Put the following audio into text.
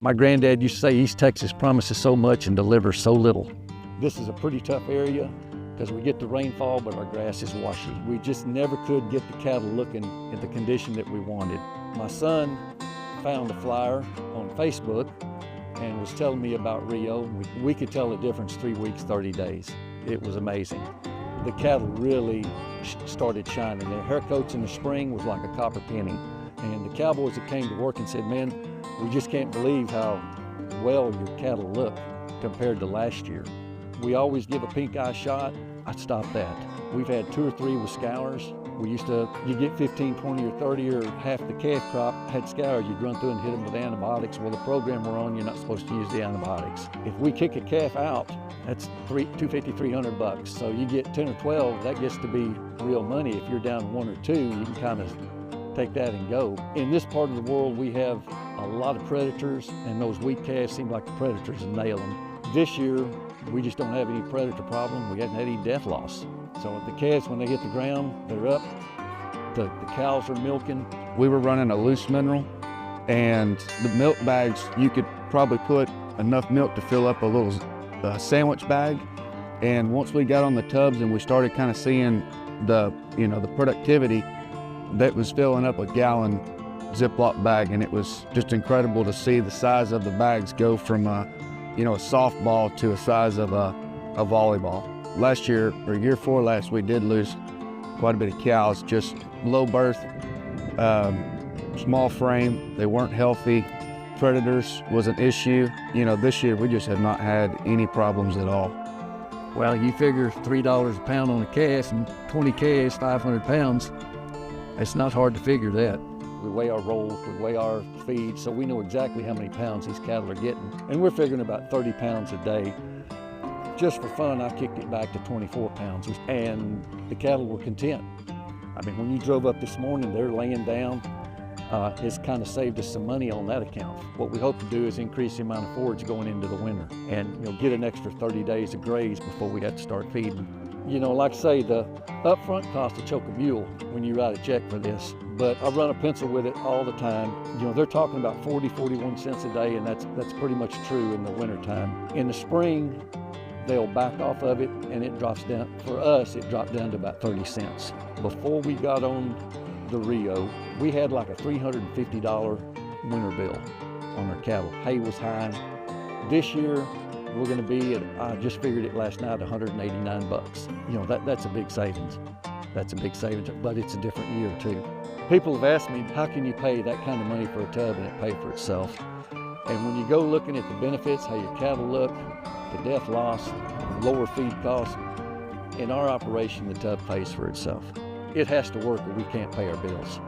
My granddad used to say East Texas promises so much and delivers so little. This is a pretty tough area because we get the rainfall, but our grass is washy. We just never could get the cattle looking in the condition that we wanted. My son found a flyer on Facebook and was telling me about Rio. We could tell the difference 3 weeks, 30 days. It was amazing. The cattle really started shining. Their hair coats in the spring was like a copper penny. And the cowboys that came to work and said, man, we just can't believe how well your cattle look compared to last year. We always give a pink eye shot. I stopped that. We've had 2 or 3 with scours. You get 15, 20, or 30, or half the calf crop had scours. You'd run through and hit them with antibiotics. Well, the program we're on, you're not supposed to use the antibiotics. If we kick a calf out, that's $250, $300. So you get 10 or 12, that gets to be real money. If you're down 1 or 2, you can kind of take that and go. In this part of the world, we have a lot of predators, and those weak calves seem like the predators nail them. This year, we just don't have any predator problem. We haven't had any death loss. So the calves, when they hit the ground, they're up. The cows are milking. We were running a loose mineral, and the milk bags, you could probably put enough milk to fill up a little sandwich bag. And once we got on the tubs and we started kind of seeing the productivity, that was filling up a gallon Ziploc bag, and it was just incredible to see the size of the bags go from a softball to a size of a volleyball. Last year, or year before last, we did lose quite a bit of cows, just low birth, small frame, they weren't healthy. Predators was an issue. This year we just have not had any problems at all. Well, you figure $3 a pound on a calf and 20 calves, 500 pounds. It's not hard to figure that. We weigh our rolls, we weigh our feed, so we know exactly how many pounds these cattle are getting. And we're figuring about 30 pounds a day. Just for fun, I kicked it back to 24 pounds, and the cattle were content. I mean, when you drove up this morning, they're laying down. It's kind of saved us some money on that account. What we hope to do is increase the amount of forage going into the winter and get an extra 30 days of graze before we have to start feeding. Like I say, the upfront cost to choke a mule when you write a check for this, but I run a pencil with it all the time. They're talking about 40, 41 cents a day, and that's pretty much true in the wintertime. In the spring, they'll back off of it, and it drops down. For us, it dropped down to about 30 cents. Before we got on the Rio, we had like a $350 winter bill on our cattle. Hay was high. This year, we're going to be at, I just figured it last night, $189. That's a big savings. That's a big savings, but it's a different year too. People have asked me, how can you pay that kind of money for a tub and it pay for itself? And when you go looking at the benefits, how your cattle look, the death loss, lower feed costs, in our operation, the tub pays for itself. It has to work or we can't pay our bills.